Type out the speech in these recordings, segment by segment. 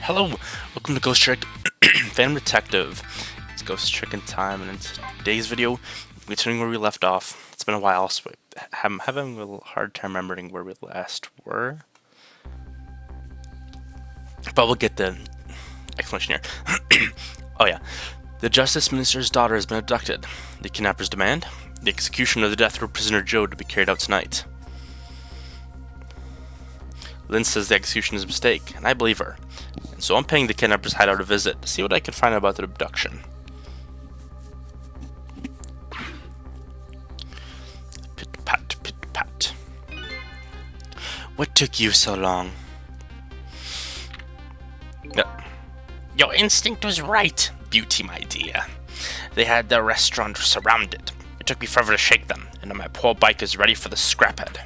Hello, welcome to Ghost Trick Phantom Detective. It's Ghost Trickin Time, and in today's video, we're continuing where we left off. It's been a while, so I'm having a little hard time remembering where we last were. But we'll get the explanation here. Oh yeah. The Justice Minister's daughter has been abducted. The kidnappers demand the execution of the death row prisoner Joe to be carried out tonight. Lynn says the execution is a mistake, and I believe her. And so I'm paying the kidnappers' hideout a visit to see what I can find out about the abduction. Pit-pat, pit-pat. What took you so long? Your instinct was right, Beauty, my dear. They had the restaurant surrounded. It took me forever to shake them, and my poor bike is ready for the scraphead.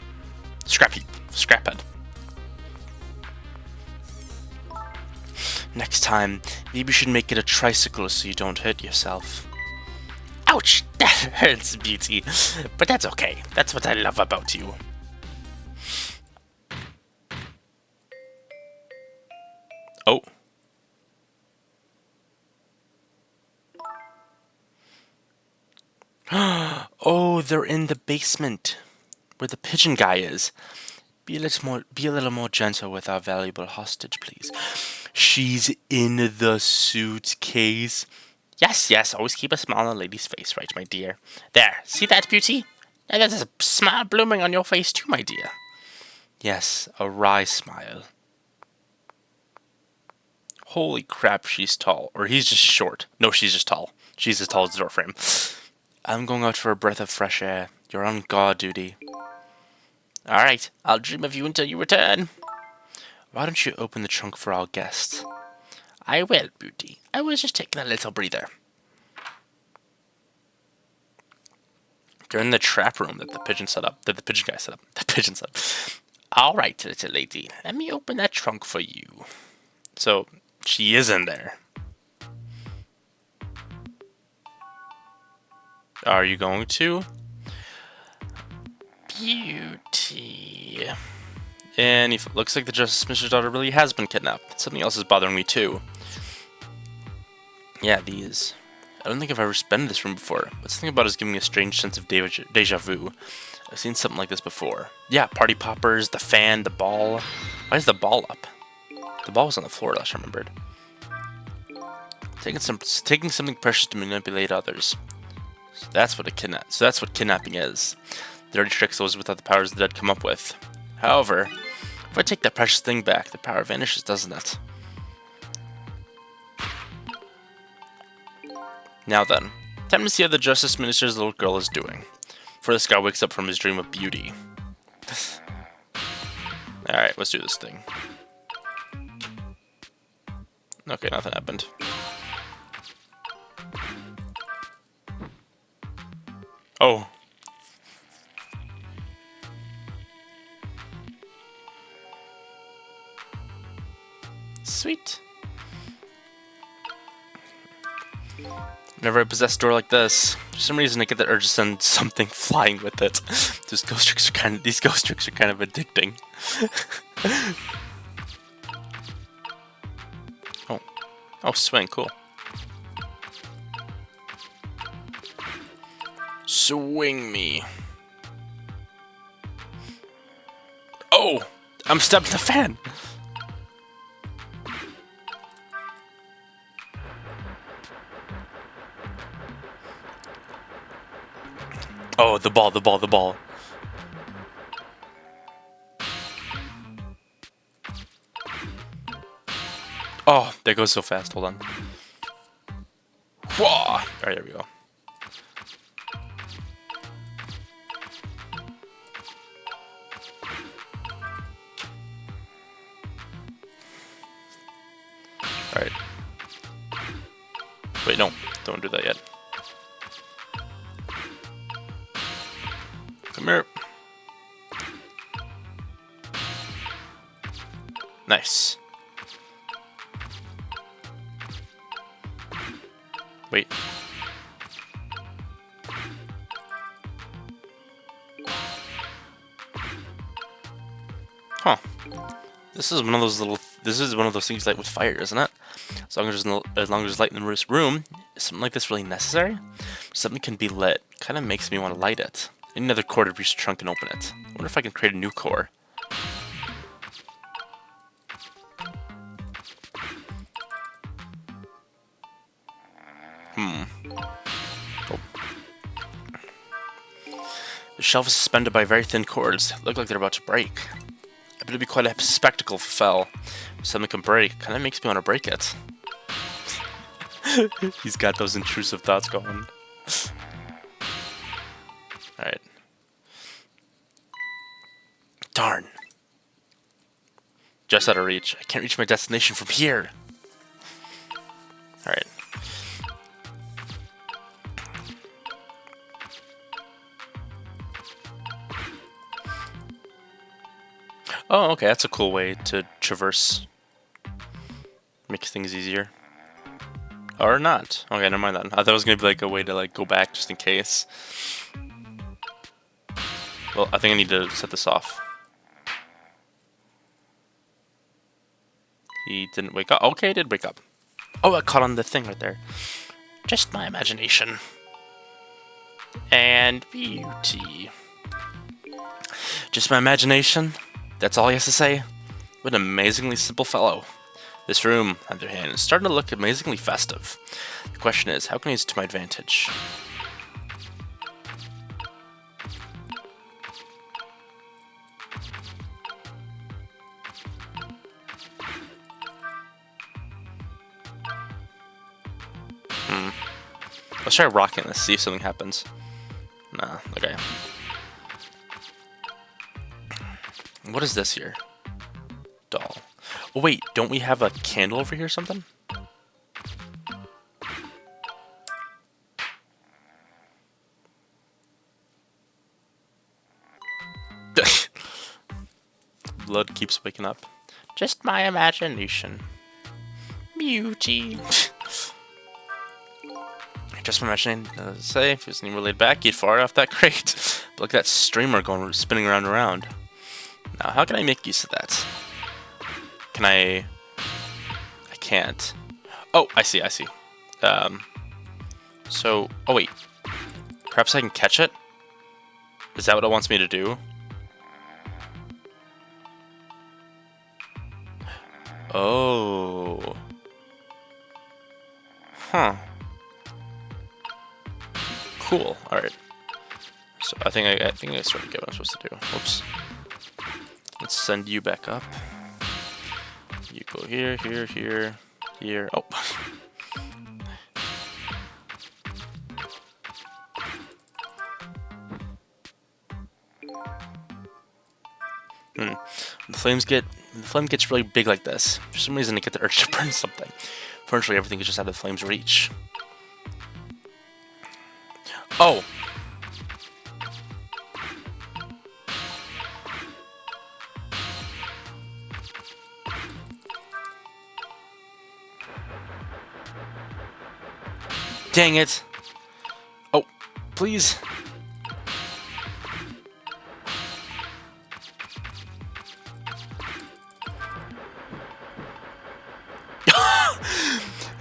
Scraphead. Next time, maybe you should make it a tricycle so you don't hurt yourself. Ouch! That hurts, Beauty. But that's okay. That's what I love about you. Oh. Oh, they're in the basement, where the pigeon guy is. Be a little more gentle with our valuable hostage, please. She's in the suitcase. Yes, always keep a smile on a lady's face, right, my dear? There, see that, Beauty? And there's a smile blooming on your face, too, my dear. Yes, a wry smile. Holy crap, she's tall. Or he's just short. No, she's just tall. She's as tall as the door frame. I'm going out for a breath of fresh air. You're on guard duty. Alright, I'll dream of you until you return. Why don't you open the trunk for our guests? I will, Beauty. I was just taking a little breather. They're in the trap room that the pigeon guy set up. The pigeon set up. Alright, little lady. Let me open that trunk for you. So, she is in there. Are you going to? Beauty. And it looks like the Justice Minister's daughter really has been kidnapped. Something else is bothering me too. Yeah, these. I don't think I've ever been in this room before, but something about it is giving me a strange sense of deja vu. I've seen something like this before. Yeah, party poppers, the fan, the ball. Why is the ball up? The ball was on the floor, last I remembered. Taking something precious to manipulate others. So that's what kidnapping is. Dirty tricks those without the powers the dead come up with. However, if I take that precious thing back, the power vanishes, doesn't it? Now then, time to see how the Justice Minister's little girl is doing. Before this guy wakes up from his dream of beauty. Alright, let's do this thing. Okay, nothing happened. Oh. Sweet. Whenever I possess a door like this, for some reason I get the urge to send something flying with it. These ghost tricks are kind of addicting. Oh, swing, cool. Swing me. Oh, I'm stuck in the fan. Oh, the ball. Oh, that goes so fast. Hold on. Whoa! Alright, there we go. Alright. Wait, no. Don't do that yet. Come here. Nice. Wait. Huh. This is one of those little This is one of those things like with fire, isn't it? As long as there's light in this room, is something like this really necessary? Something can be lit. Kind of makes me want to light it. I need another core to reach the trunk and open it. I wonder if I can create a new core. Oh. The shelf is suspended by very thin cords. Look like they're about to break. I bet it'd be quite a spectacle if it fell. If something can break. Kind of makes me want to break it. He's got those intrusive thoughts going. Alright. Darn. Just out of reach. I can't reach my destination from here. Alright. Oh, okay, that's a cool way to traverse. Makes things easier. Or not. Okay, never mind that. I thought it was gonna be like a way to like go back just in case. Well, I think I need to set this off. He didn't wake up. Okay, he did wake up. Oh, I caught on the thing right there. Just my imagination. And beauty. Just my imagination? That's all he has to say? What an amazingly simple fellow. This room, on the other hand, is starting to look amazingly festive. The question is, how can I use it to my advantage? Let's try rocking this, see if something happens. Nah, okay. What is this here? Doll. Oh wait, don't we have a candle over here or something? Blood keeps waking up. Just my imagination. Beauty. Just my imagination. Say, if it was even laid back, you'd far off that crate. But look at that streamer going spinning around and around. Now, how can I make use of that? Can I can't. Oh, I see. So, oh wait. Perhaps I can catch it? Is that what it wants me to do? Oh. Huh. Cool. Alright. So I think I sort of get what I'm supposed to do. Whoops. Let's send you back up. You go here, here, here, here. Oh. When the flame gets really big like this, for some reason I get the urge to burn something. Fortunately, everything is just out of the flame's reach. Oh! Dang it! Oh, please!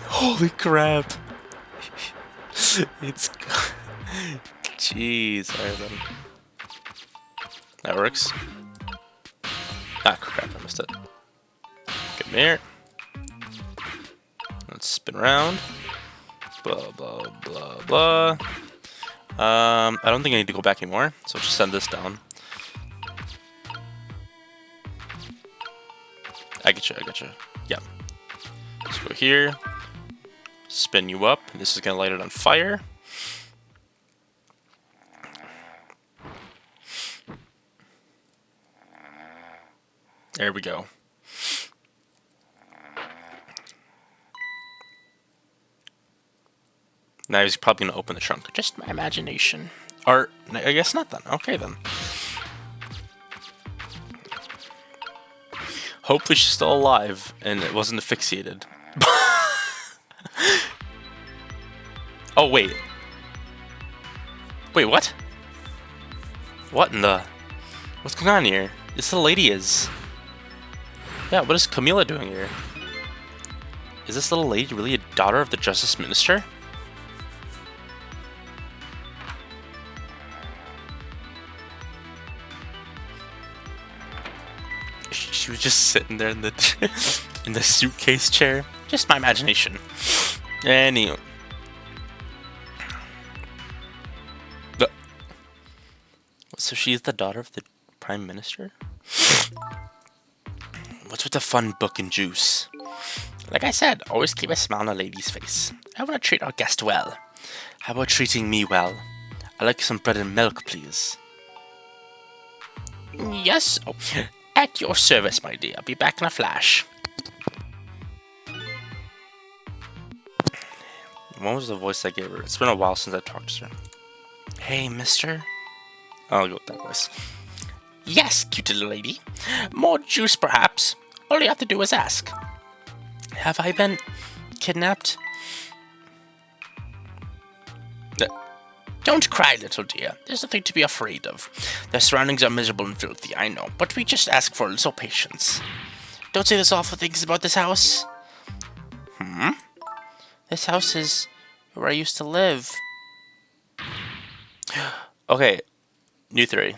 Holy crap! It's... Jeez, alright then. That works. Ah, crap, I missed it. Come here. Let's spin around. Blah, blah, blah, blah. I don't think I need to go back anymore, so just send this down. I get you. Yeah. Let's go here. Spin you up. This is gonna light it on fire. There we go. Now he's probably gonna open the trunk. Just my imagination. Or, I guess not then. Okay then. Hopefully she's still alive and it wasn't asphyxiated. Oh, wait. Wait, what? What in the... What's going on here? This little lady is... Yeah, what is Camila doing here? Is this little lady really a daughter of the Justice Minister? She was just sitting there in the in the suitcase chair. Just my imagination. Anyway. So she's the daughter of the Prime Minister? What's with the fun book and juice? Like I said, always keep a smile on a lady's face. I want to treat our guest well. How about treating me well? I'd like some bread and milk, please. Yes. Oh, at your service, my dear. I'll be back in a flash. What was the voice I gave her? It's been a while since I talked to her. Hey, mister. I'll go with that voice. Yes, cute little lady. More juice, perhaps. All you have to do is ask. Have I been kidnapped? Don't cry, little dear. There's nothing to be afraid of. The surroundings are miserable and filthy, I know, but we just ask for a little patience. Don't say those awful things about this house. This house is where I used to live. Okay, new theory.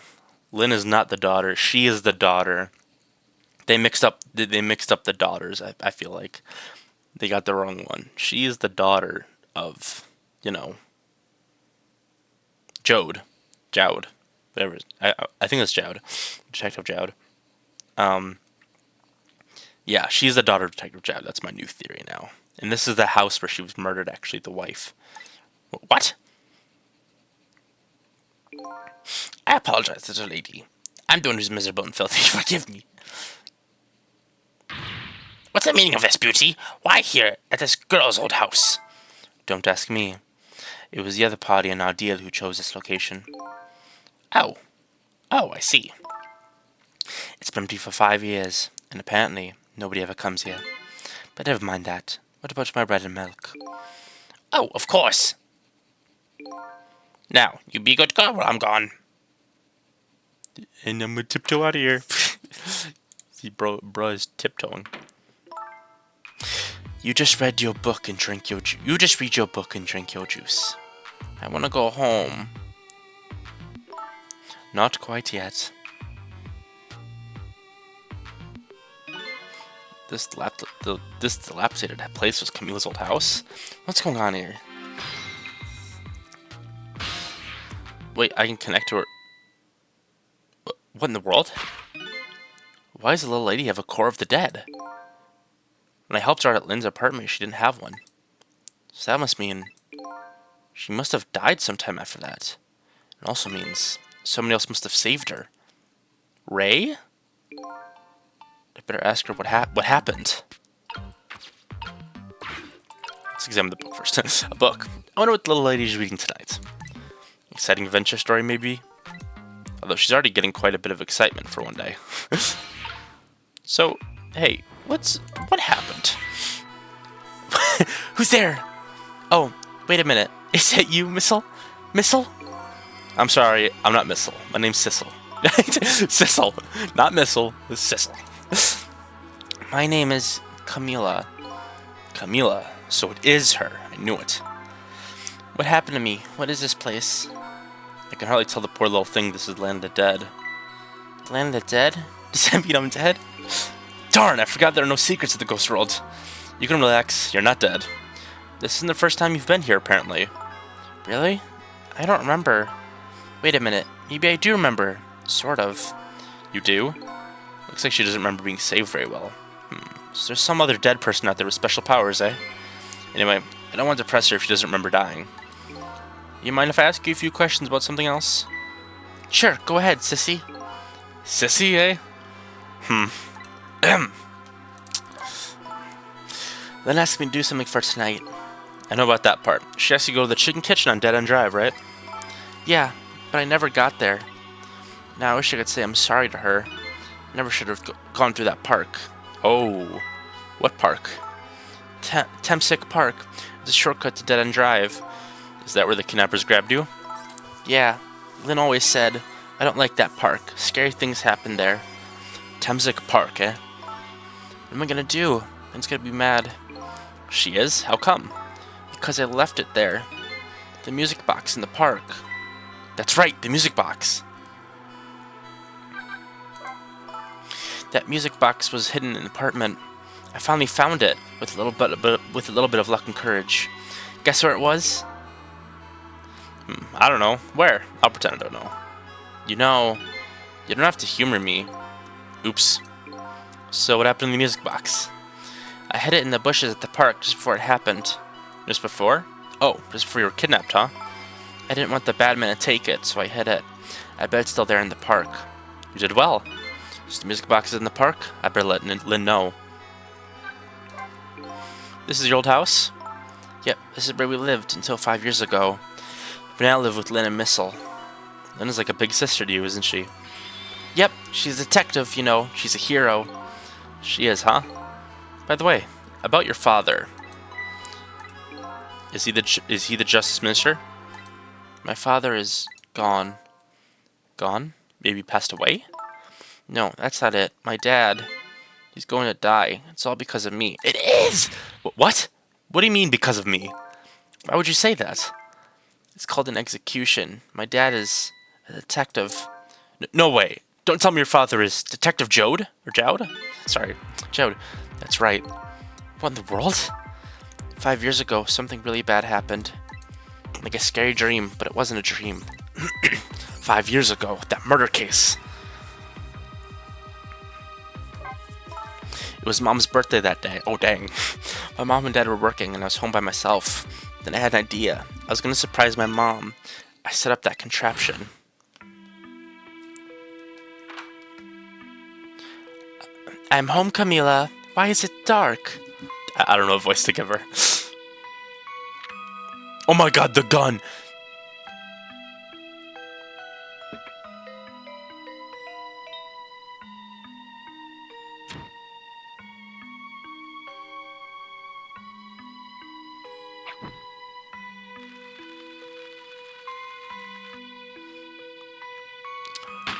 Lynn is not the daughter. She is the daughter. They mixed up the daughters, I feel like. They got the wrong one. She is the daughter of, you know, Jode. Whatever. I think it's Jode. Detective Jode. Yeah, she's the daughter of Detective Jode. That's my new theory now. And this is the house where she was murdered, actually, the wife. What? I apologize, little lady. I'm the one who's miserable and filthy. Forgive me. What's the meaning of this, Beauty? Why here at this girl's old house? Don't ask me. It was the other party in our deal who chose this location. Oh, I see. It's been empty for 5 years, and apparently nobody ever comes here. But never mind that. What about my bread and milk? Oh, of course. Now, you be a good girl while I'm gone. And I'm gonna tiptoe out of here. See, bro is tiptoeing. You just read your book and drink your juice. You just read your book and drink your juice. I want to go home. Not quite yet. This dilapidated place was Camila's old house? What's going on here? Wait, I can connect to her. What in the world? Why does the little lady have a core of the dead? When I helped her out at Lynn's apartment, she didn't have one. So that must mean she must have died sometime after that. It also means somebody else must have saved her. Ray? I better ask her what happened. Let's examine the book first. A book. I wonder what the little lady's reading tonight. Exciting adventure story, maybe? Although she's already getting quite a bit of excitement for one day. So, hey, what happened? Who's there? Oh, wait a minute. Is that you, Missile? Missile? I'm sorry, I'm not Missile. My name's Sissel. Sissel. Not Missile, it's Sissel. My name is Camila. Camila. So it is her. I knew it. What happened to me? What is this place? I can hardly tell the poor little thing this is Land of the Dead. Land of the Dead? Does that mean I'm dead? Darn, I forgot there are no secrets in the ghost world. You can relax, you're not dead. This isn't the first time you've been here, apparently. Really? I don't remember. Wait a minute, maybe I do remember. Sort of. You do? Looks like she doesn't remember being saved very well. So there's some other dead person out there with special powers, eh? Anyway, I don't want to depress her if she doesn't remember dying. You mind if I ask you a few questions about something else? Sure, go ahead, sissy. Sissy, eh? Then asked me to do something for tonight. I know about that part. She asked you to go to the chicken kitchen on Dead End Drive, right? Yeah, but I never got there. Now I wish I could say I'm sorry to her. Never should have gone through that park. Oh, what park? Temsick Park. It's a shortcut to Dead End Drive. Is that where the kidnappers grabbed you? Yeah, Lynn always said, I don't like that park. Scary things happen there. Temsick Park, eh? What am I gonna do? Ben's gonna be mad. She is? How come? Because I left it there. The music box in the park. That's right, the music box. That music box was hidden in an apartment. I finally found it with a little bit of luck and courage. Guess where it was? I don't know. Where? I'll pretend I don't know. You know, you don't have to humor me. Oops. So what happened in the music box? I hid it in the bushes at the park just before it happened. Just before? Oh, just before you were kidnapped, huh? I didn't want the bad man to take it, so I hid it. I bet it's still there in the park. You did well. So the music box is in the park? I better let Lynn know. This is your old house? Yep, this is where we lived until 5 years ago. But now I live with Lynn and Missile. Lynn is like a big sister to you, isn't she? Yep, she's a detective, you know. She's a hero. She is, huh? By the way, about your father. Is he the Justice Minister? My father is gone. Gone? Maybe passed away? No, that's not it. My dad, he's going to die. It's all because of me. It is! What? What do you mean because of me? Why would you say that? It's called an execution. My dad is a detective. No way. Don't tell me your father is Detective Jode? Or Jowd? Sorry, Jode. That's right. What in the world? 5 years ago, something really bad happened. Like a scary dream, but it wasn't a dream. 5 years ago, that murder case. It was Mom's birthday that day. Oh, dang. My mom and dad were working, and I was home by myself. Then I had an idea. I was going to surprise my mom. I set up that contraption. I'm home, Camila. Why is it dark? I don't know a voice to give her. Oh my god, the gun!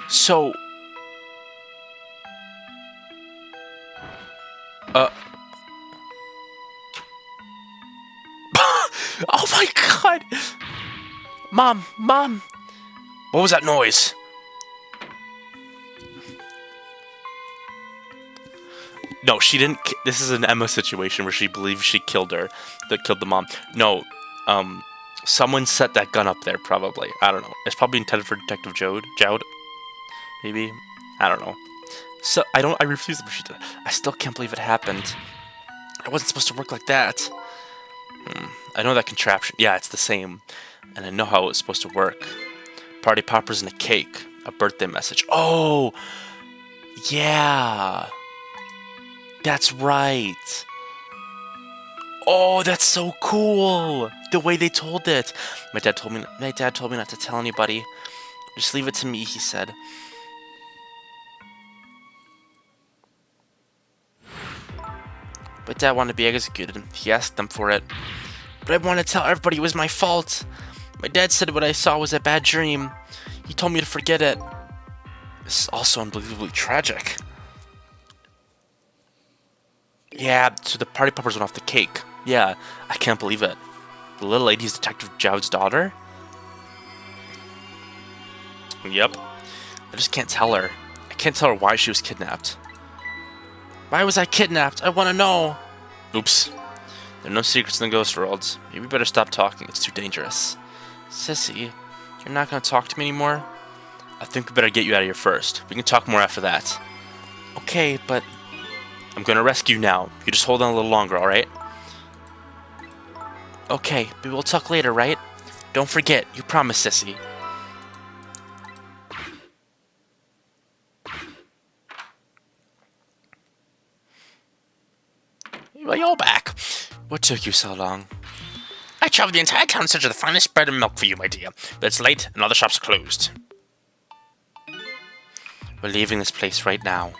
So... Oh my god! Mom! Mom! What was that noise? No, she didn't. This is an Emma situation where she believes she killed her, that killed the mom. No, someone set that gun up there. Probably. I don't know. It's probably intended for Detective Jowd. Maybe. I don't know. So I refuse to believe she did. I still can't believe it happened. It wasn't supposed to work like that. I know that contraption. Yeah, it's the same, and I know how it was supposed to work. Party poppers and a cake, a birthday message. Oh, yeah. That's right. Oh, that's so cool. The way they told it. My dad told me not to tell anybody. Just leave it to me, he said. But Dad wanted to be executed. He asked them for it. But I wanted to tell everybody it was my fault. My dad said what I saw was a bad dream. He told me to forget it. This is also unbelievably tragic. Yeah, so the party poppers went off the cake. Yeah, I can't believe it. The little lady's Detective Jowd's daughter? Yep. I just can't tell her. I can't tell her why she was kidnapped. Why was I kidnapped? I want to know. Oops. There are no secrets in the ghost world. Maybe we better stop talking. It's too dangerous. Sissy, you're not going to talk to me anymore? I think we better get you out of here first. We can talk more after that. Okay, but... I'm going to rescue you now. You just hold on a little longer, alright? Okay, but we'll talk later, right? Don't forget. You promised, Sissy. Well, you're back. What took you so long? I traveled the entire town in search of the finest bread and milk for you, my dear. But it's late and all the shops are closed. We're leaving this place right now.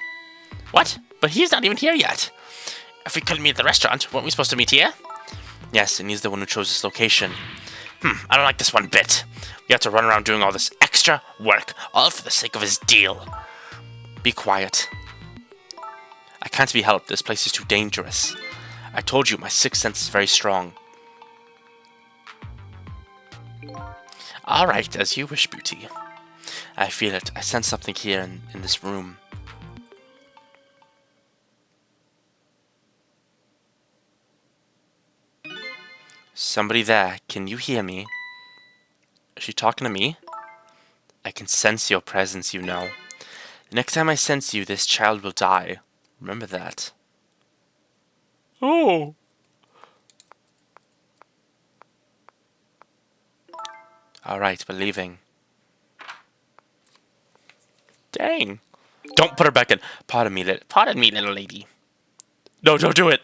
What? But he's not even here yet. If we couldn't meet at the restaurant, weren't we supposed to meet here? Yes, and he's the one who chose this location. I don't like this one bit. We have to run around doing all this extra work, all for the sake of his deal. Be quiet. I can't be helped. This place is too dangerous. I told you, my sixth sense is very strong. Alright, as you wish, Beauty. I feel it. I sense something here in this room. Somebody there. Can you hear me? Is she talking to me? I can sense your presence, you know. The next time I sense you, this child will die. Remember that. Oh. Alright, we're leaving. Dang. Don't put her back in. Pardon me, little lady. No, don't do it.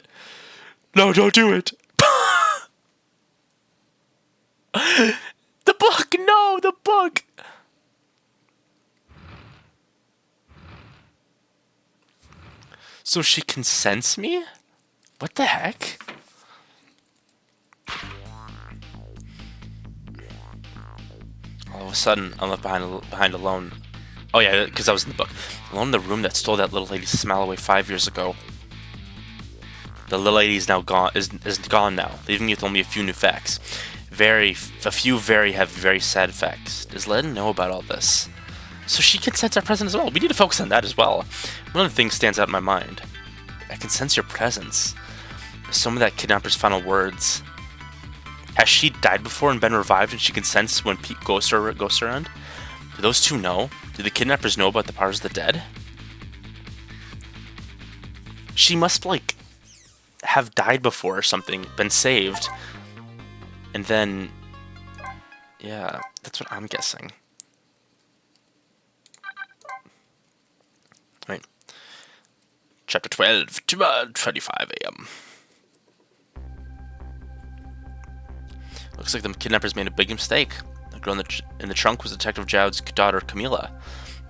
No, don't do it. The book! No, the book! So she can sense me? What the heck? All of a sudden, I'm left behind alone. Oh yeah, because I was in the book. Alone in the room that stole that little lady's smile away 5 years ago. The little lady's now gone. Is gone now, leaving me with only a few new facts. A few very heavy, very sad facts. Does Len know about all this? So she can sense our presence as well. We need to focus on that as well. One of the things stands out in my mind. I can sense your presence. Some of that kidnapper's final words. Has she died before and been revived and she can sense when ghosts are around? Do those two know? Do the kidnappers know about the powers of the dead? She must, like, have died before or something, been saved. And then, yeah, that's what I'm guessing. Right. Chapter 12, 12:25 a.m. Looks like the kidnappers made a big mistake. The girl in the trunk was Detective Jowd's daughter, Camilla,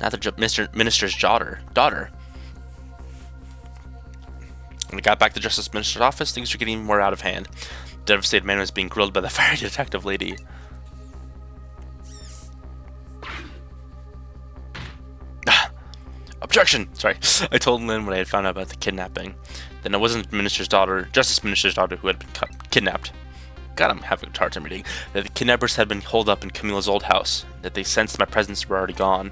not the minister's daughter. When we got back to the Justice Minister's office, things were getting even more out of hand. The devastated man was being grilled by the fiery detective lady. Objection! Sorry. I told Lynn what I had found out about the kidnapping. Then it wasn't Justice Minister's daughter who had been kidnapped. God, I'm having a hard time reading. That the kidnappers had been holed up in Camilla's old house. That they sensed my presence were already gone.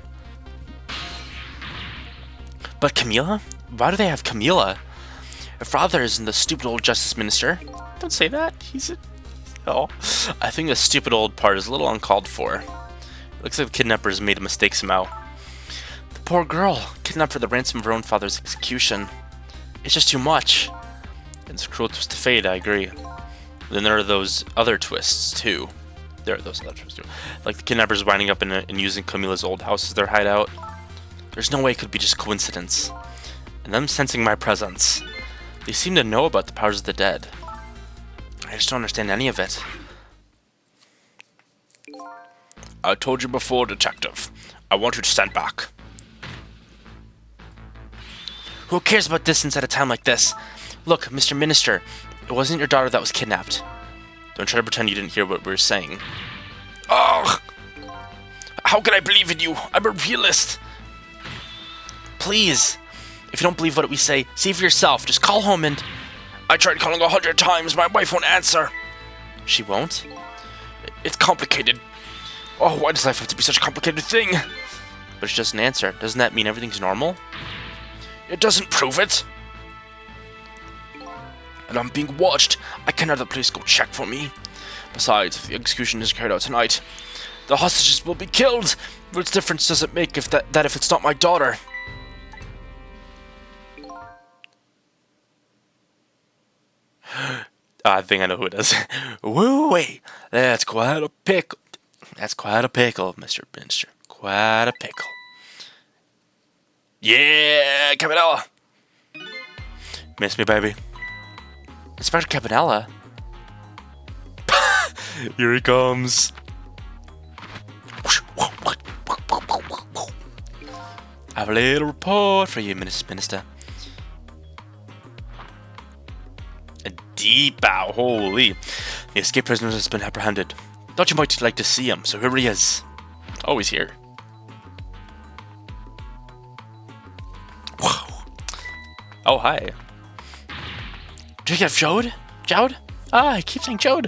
But Camilla? Why do they have Camilla? Her father isn't the stupid old Justice Minister. Don't say that. He's a... Oh. I think the stupid old part is a little uncalled for. It looks like the kidnappers made a mistake somehow. The poor girl, kidnapped for the ransom of her own father's execution. It's just too much. It's a cruel twist to fate, I agree. Then there are those other twists, too. Like the kidnappers winding up and using Camilla's old house as their hideout. There's no way it could be just coincidence. And them sensing my presence. They seem to know about the powers of the dead. I just don't understand any of it. I told you before, Detective. I want you to stand back. Who cares about distance at a time like this? Look, Mr. Minister, it wasn't your daughter that was kidnapped. Don't try to pretend you didn't hear what we were saying. Ugh! How can I believe in you? I'm a realist. Please. If you don't believe what we say, see for yourself. Just call home and... I tried calling 100 times. My wife won't answer. She won't? It's complicated. Oh, why does life have to be such a complicated thing? But she doesn't answer. Doesn't that mean everything's normal? It doesn't prove it. And I'm being watched. I can't have the police go check for me. Besides, if the execution is carried out tonight, the hostages will be killed. What difference does it make if if it's not my daughter? I think I know who it is. Woo-wee! That's quite a pickle. That's quite a pickle, Mr. Minister. Quite a pickle. Yeah, Cabanella! Miss me, baby. Inspector Cabanella? Here he comes. I have a little report for you, Minister. A deep bow, holy. The escaped prisoner has been apprehended. Thought you might like to see him, so here he is. Oh, he's here. Wow. Oh, hi. Detective Jode? Jowd? Ah, I keep saying Jode.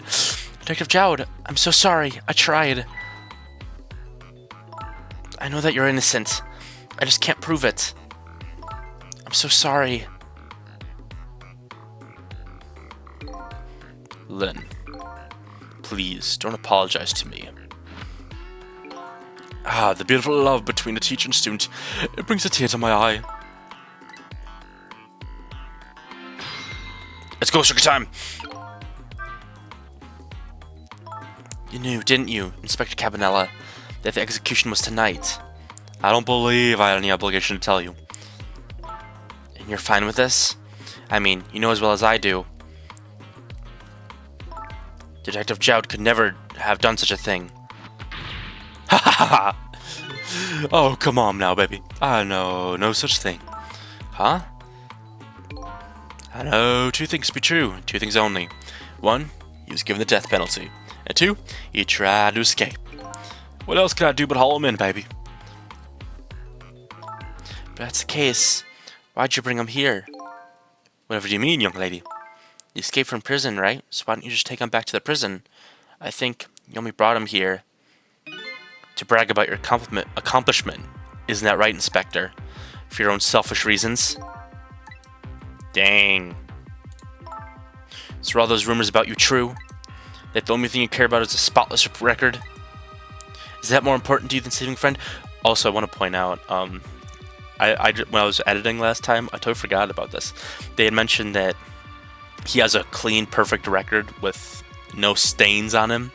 Detective Jowd, I'm so sorry. I tried. I know that you're innocent. I just can't prove it. I'm so sorry. Lynn, please don't apologize to me. Ah, the beautiful love between a teacher and student. It brings a tear to my eye. It's Ghost Trickin Time! You knew, didn't you, Inspector Cabanella, that the execution was tonight? I don't believe I had any obligation to tell you. And you're fine with this? I mean, you know as well as I do. Detective Jowd could never have done such a thing. Ha ha ha! Oh, come on now, baby. I know, no such thing. Huh? I know two things be true, two things only. One, he was given the death penalty. And two, he tried to escape. What else can I do but haul him in, baby? If that's the case, why'd you bring him here? Whatever do you mean, young lady? You escaped from prison, right? So why don't you just take him back to the prison? I think you only brought him here to brag about your accomplishment. Isn't that right, Inspector? For your own selfish reasons? Dang. So are all those rumors about you true? That the only thing you care about is a spotless record? Is that more important to you than saving a friend? Also, I want to point out, when I was editing last time, I totally forgot about this. They had mentioned that he has a clean, perfect record with no stains on him.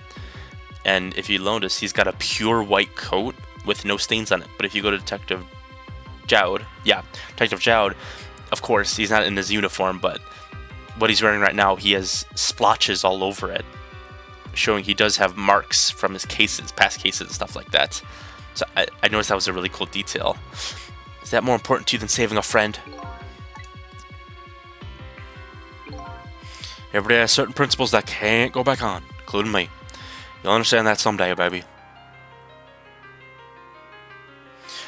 And if you notice, he's got a pure white coat with no stains on it. But if you go to Detective Jowd, Detective Jowd, of course, he's not in his uniform, but what he's wearing right now, he has splotches all over it, showing he does have marks from his cases, past cases and stuff like that. So I noticed that was a really cool detail. Is that more important to you than saving a friend? Everybody has certain principles that can't go back on, including me. You'll understand that someday, baby.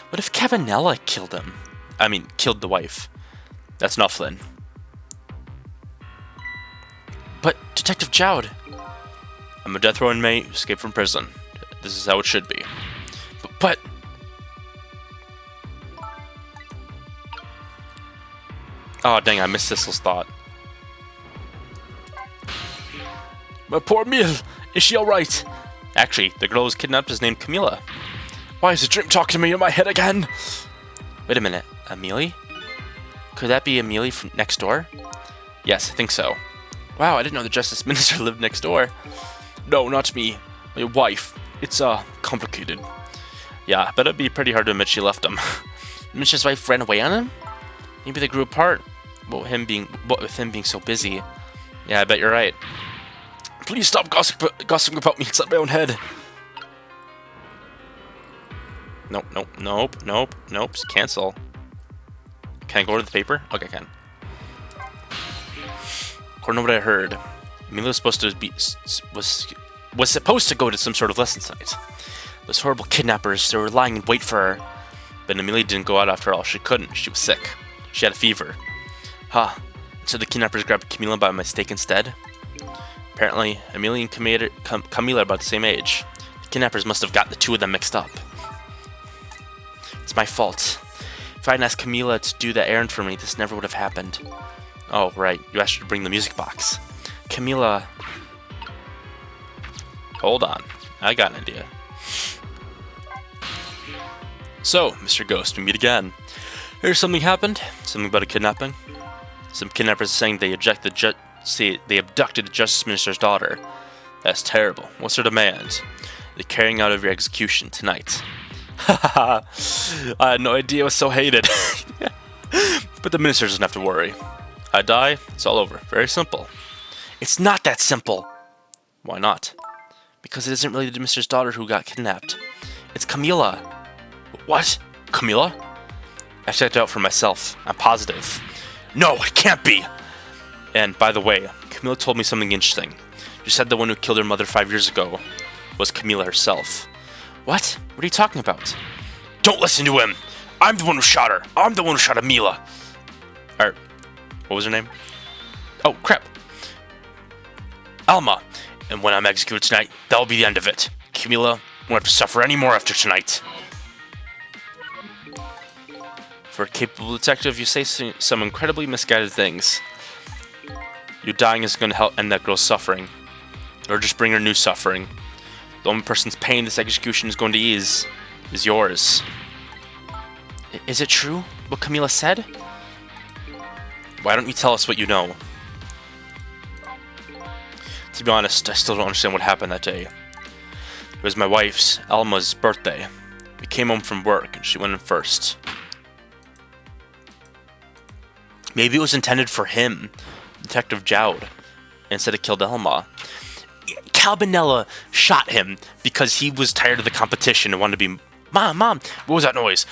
What if Cabanella killed him? I mean, killed the wife. That's not Flynn. But, Detective Jowd, I'm a death row inmate who escaped from prison. This is how it should be. But... Oh, dang, I missed Sissel's thought. My poor Emile! Is she alright? Actually, the girl who was kidnapped is named Camilla. Why is the dream talking to me in my head again? Wait a minute, Amelie? Could that be Amelie from next door? Yes, I think so. Wow, I didn't know the Justice Minister lived next door. No, not me. My wife. It's, complicated. Yeah, I bet it'd be pretty hard to admit she left him. Admit his wife ran away on him? Maybe they grew apart. What with him being so busy. Yeah, I bet you're right. Please stop gossiping about me inside my own head. Nope. Cancel. Can I go to the paper? Okay, I can. According to what I heard, Amelia was supposed to go to some sort of lesson site. Those horrible kidnappers, they were lying in wait for her. But Amelia didn't go out after all. She couldn't. She was sick. She had a fever. Huh. So the kidnappers grabbed Camilla by mistake instead? Apparently, Amelia and Camilla are about the same age. The kidnappers must have got the two of them mixed up. It's my fault. If I hadn't asked Camilla to do that errand for me, this never would have happened. Oh, right. You asked her to bring the music box. Camilla... Hold on. I got an idea. So, Mr. Ghost, we meet again. Here's something happened. Something about a kidnapping. Some kidnappers are saying they abducted the Justice Minister's daughter. That's terrible. What's their demand? The carrying out of your execution tonight. Haha. I had no idea I was so hated. But the minister doesn't have to worry. I die, it's all over. Very simple. It's not that simple. Why not? Because it isn't really the minister's daughter who got kidnapped. It's Camilla. What? Camilla? I checked it out for myself. I'm positive. No, it can't be! And, by the way, Camilla told me something interesting. She said the one who killed her mother 5 years ago was Camilla herself. What? What are you talking about? Don't listen to him! I'm the one who shot her! I'm the one who shot Amila! What was her name? Oh, crap. Alma. And when I'm executed tonight, that'll be the end of it. Camila won't have to suffer any more after tonight. For a capable detective, you say some incredibly misguided things. You dying isn't going to help end that girl's suffering, or just bring her new suffering. The only person's pain this execution is going to ease is yours. Is it true, what Camila said? Why don't you tell us what you know? To be honest, I still don't understand what happened that day. It was my wife's, Alma's, birthday. We came home from work, and she went in first. Maybe it was intended for him, Detective Jowd, instead of killed Alma. Cabanella shot him because he was tired of the competition and wanted to be... Mom, what was that noise?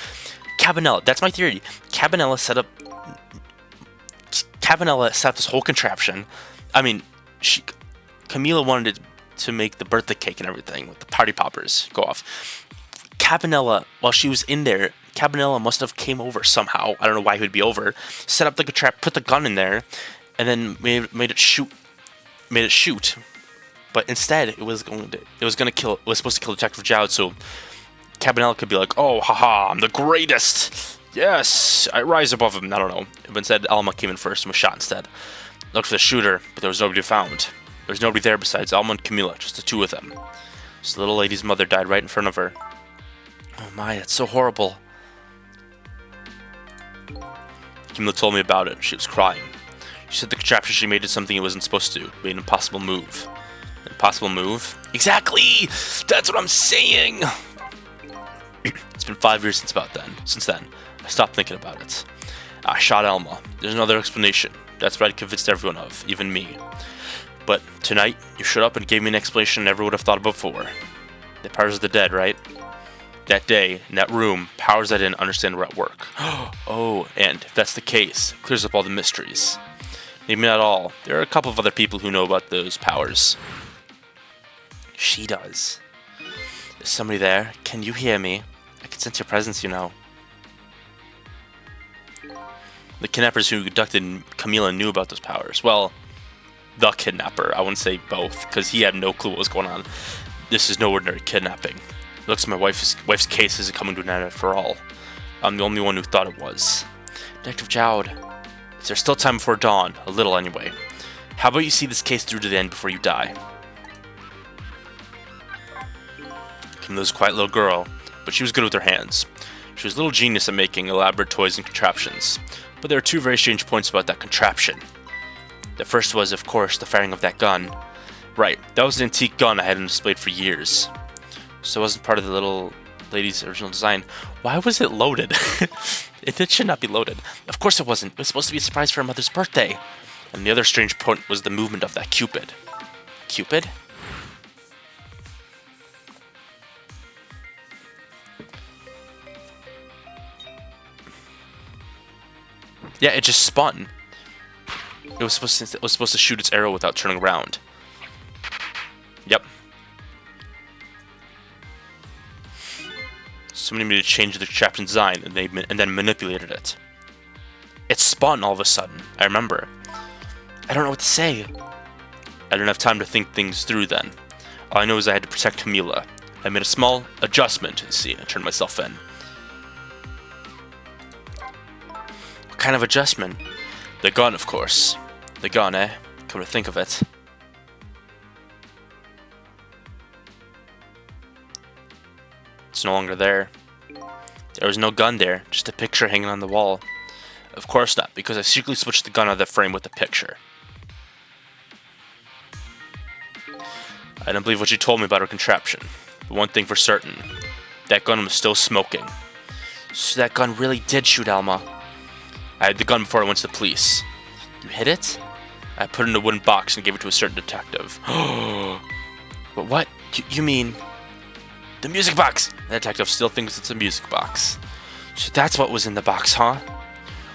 Cabanella, that's my theory. Cabanella set up this whole contraption. I mean, Camila wanted to make the birthday cake and everything with the party poppers go off. Cabanella, while she was in there, Cabanella must have came over somehow. I don't know why he would be over. Set up like a trap, put the gun in there, and then made it shoot. But instead, it was supposed to kill Detective Jowd, so Cabanella could be like, "Oh, haha, I'm the greatest. Yes, I rise above him." I don't know. But instead, Alma came in first and was shot instead. Looked for the shooter, but there was nobody found. There was nobody there besides Alma and Camila, just the two of them. So the little lady's mother died right in front of her. Oh my, that's so horrible. Camila told me about it. She was crying. She said the contraption she made did something it wasn't supposed to. Made an impossible move. Impossible move? Exactly! That's what I'm saying! It's been 5 years since then. I stopped thinking about it. I shot Alma. There's another explanation. That's what I convinced everyone of, even me. But tonight, you showed up and gave me an explanation I never would have thought of before. The powers of the dead, right? That day, in that room, powers I didn't understand were at work. Oh, and if that's the case, it clears up all the mysteries. Maybe not all. There are a couple of other people who know about those powers. She does. Is somebody there? Can you hear me? I can sense your presence, you know. The kidnappers who abducted Camila knew about those powers. Well, the kidnapper. I wouldn't say both, because he had no clue what was going on. This is no ordinary kidnapping. It looks like my wife's case isn't coming to an end after all. I'm the only one who thought it was. Detective Jowd, is there still time before dawn? A little, anyway. How about you see this case through to the end before you die? Camila's a quiet little girl, but she was good with her hands. She was a little genius at making elaborate toys and contraptions. But there are two very strange points about that contraption. The first was, of course, the firing of that gun. Right, that was an antique gun I had displayed for years. So it wasn't part of the little lady's original design. Why was it loaded? It should not be loaded. Of course it wasn't. It was supposed to be a surprise for her mother's birthday. And the other strange point was the movement of that Cupid. Cupid? Yeah, it just spun. It was supposed to shoot its arrow without turning around. Yep. Somebody made a change to the contraption design and then manipulated it. It spun all of a sudden. I remember. I don't know what to say. I didn't have time to think things through then. All I know is I had to protect Camila. I made a small adjustment to the scene and turned myself in. What kind of adjustment? The gun, of course. The gun, eh? Come to think of it. It's no longer there. There was no gun there, just a picture hanging on the wall. Of course not, because I secretly switched the gun out of the frame with the picture. I don't believe what you told me about her contraption. But one thing for certain, that gun was still smoking. So that gun really did shoot Alma. I had the gun before I went to the police. You hid it? I put it in a wooden box and gave it to a certain detective. But what? You mean... The music box! The detective still thinks it's a music box. So that's what was in the box, huh?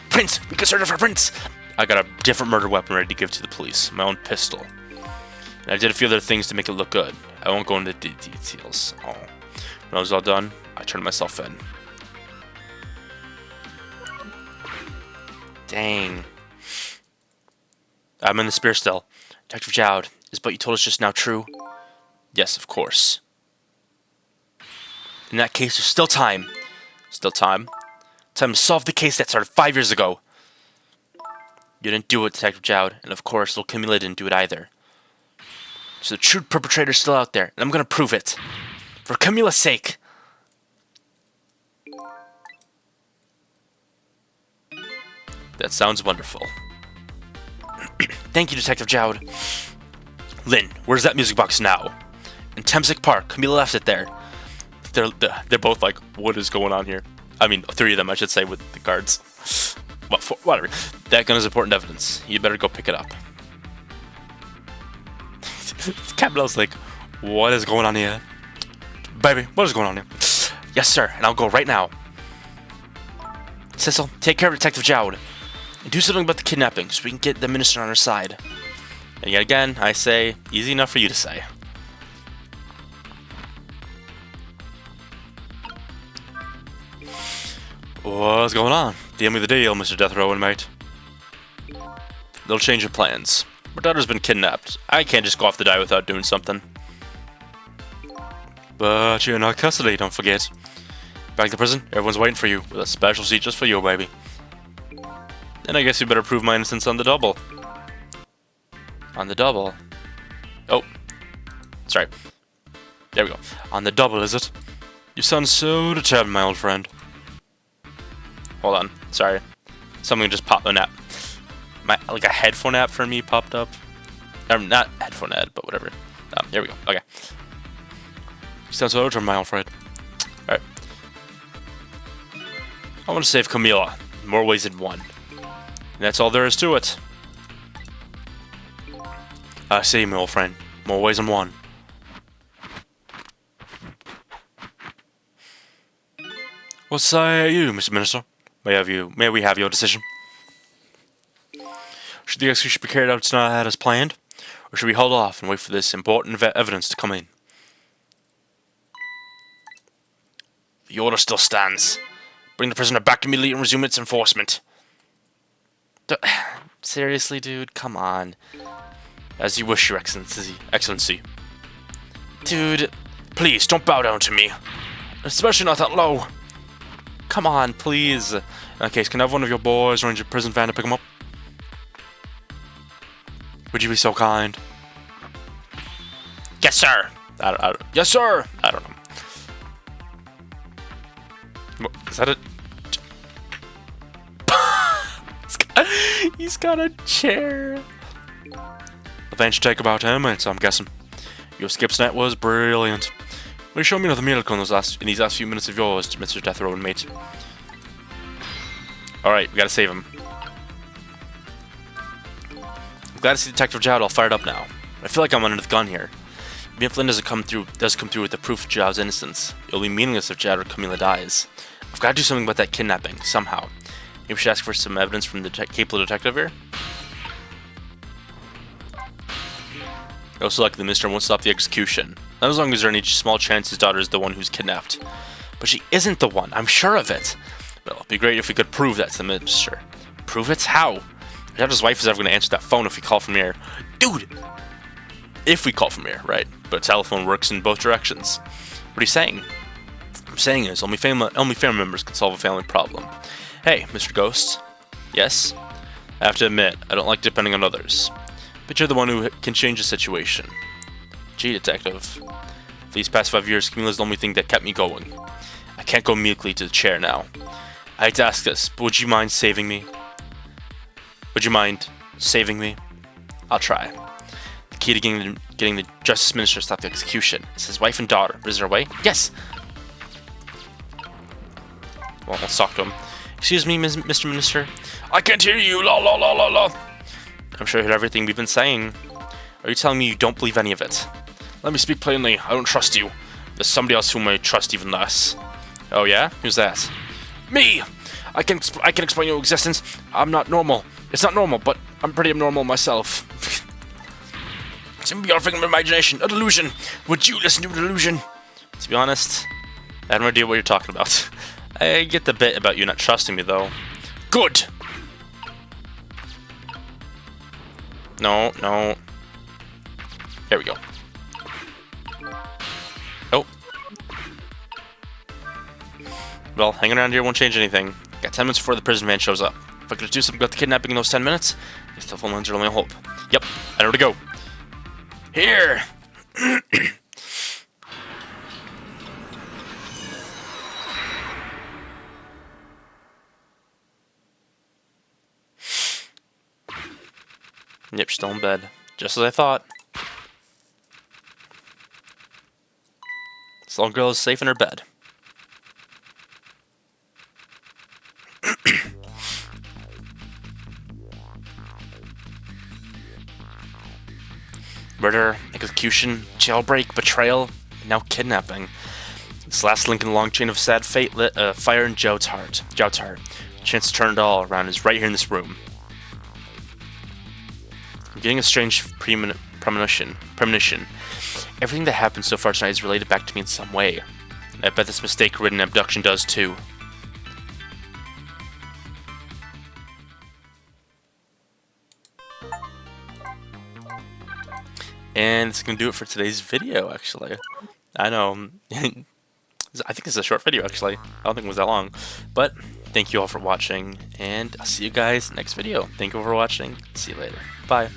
Prince! We can search for Prince! I got a different murder weapon ready to give to the police. My own pistol. And I did a few other things to make it look good. I won't go into details. Oh. When I was all done, I turned myself in. Dang. I'm in the spear still. Detective Jowd, is what you told us just now true? Yes, of course. In that case, there's still time. Still time? Time to solve the case that started 5 years ago. You didn't do it, Detective Jowd, and of course, little Camilla didn't do it either. So the true perpetrator's still out there, and I'm gonna prove it. For Camilla's sake. That sounds wonderful. Thank you, Detective Jowd. Lynn, where's that music box now? In Temsic Park. Camilla left it there. They're both like, what is going on here? I mean, 3 of them, I should say, with the guards. Well, whatever. That gun is important evidence. You better go pick it up. Camilla's like, what is going on here? Baby, what is going on here? Yes, sir, and I'll go right now. Cecil, take care of Detective Jowd. And do something about the kidnapping so we can get the minister on our side. And yet again, I say, easy enough for you to say. What's going on? Deal me the deal, Mr. Death Row inmate. They'll change your plans. My daughter's been kidnapped. I can't just go off to die without doing something. But you're in our custody, don't forget. Back to prison, everyone's waiting for you, with a special seat just for you, baby. Then I guess you better prove my innocence on the double. On the double? Oh. Sorry. There we go. On the double, is it? You sound so determined, my old friend. Hold on. Sorry. Something just popped on app. Like a headphone app for me popped up. Not headphone ad, but whatever. There we go. Okay. You sound so determined, my old friend. Alright. I want to save Camilla. In more ways than one. And that's all there is to it. I see, my old friend. More ways than one. What say you, Mr. Minister? May we have your decision? Should the execution be carried out tonight as planned? Or should we hold off and wait for this important evidence to come in? The order still stands. Bring the prisoner back immediately and resume its enforcement. Seriously, dude? Come on. As you wish, Your Excellency. Dude, please, don't bow down to me. Especially not that low. Come on, please. In that case, can I have one of your boys arrange a prison van to pick him up? Would you be so kind? Yes, sir. Yes, sir. I don't know. Is that it? He's got a chair. The van should take about 10 minutes, I'm guessing. Your skip's net was brilliant. Will you show me another miracle in these last few minutes of yours, Mr. Death Row inmate? Alright, we gotta save him. I'm glad to see Detective Jowd all fired up now. I feel like I'm under the gun here. Even if Lynn does come through with the proof of Jowd's innocence, it'll be meaningless if Jowd or Camilla dies. I've got to do something about that kidnapping, somehow. Maybe we should ask for some evidence from the capable detective here? It also like the minister won't stop the execution. Not as long as there's any small chance his daughter is the one who's kidnapped. But she isn't the one, I'm sure of it. Well, it'd be great if we could prove that to the minister. Prove it? How? I doubt his wife is ever going to answer that phone if we call from here. Dude! If we call from here, right? But a telephone works in both directions. What are you saying? What I'm saying is, only family members can solve a family problem. Hey, Mr. Ghost. Yes? I have to admit, I don't like depending on others. But you're the one who can change the situation. Gee, detective. For these past 5 years, Camilla's the only thing that kept me going. I can't go immediately to the chair now. I hate to ask this, but would you mind saving me? Would you mind saving me? I'll try. The key to getting the Justice Minister to stop the execution is his wife and daughter. But is there a way? Yes! Well, let's talk to him. Excuse me, Mr. Minister? I can't hear you! La la la la la! I'm sure you heard everything we've been saying. Are you telling me you don't believe any of it? Let me speak plainly. I don't trust you. There's somebody else whom I trust even less. Oh yeah? Who's that? Me! I can explain your existence. I'm not normal. It's not normal, but I'm pretty abnormal myself. It's your figment of imagination, a delusion. Would you listen to a delusion? To be honest, I have no idea what you're talking about. I get the bit about you not trusting me, though. Good! No, no. There we go. Oh. Well, hanging around here won't change anything. Got 10 minutes before the prison van shows up. If I could do something about the kidnapping in those 10 minutes, I guess the phone lines are only a hope. Yep, I know where to go. Here! Yep, still in bed. Just as I thought. This little girl is safe in her bed. Murder, execution, jailbreak, betrayal, and now kidnapping. This last link in the long chain of sad fate lit a fire in Jout's heart. Chance to turn it all around is right here in this room. I'm getting a strange premonition. Everything that happened so far tonight is related back to me in some way. And I bet this mistake-ridden abduction does too. And it's going to do it for today's video, actually. I know. I think this is a short video, actually. I don't think it was that long. But thank you all for watching, and I'll see you guys next video. Thank you for watching. See you later. Bye.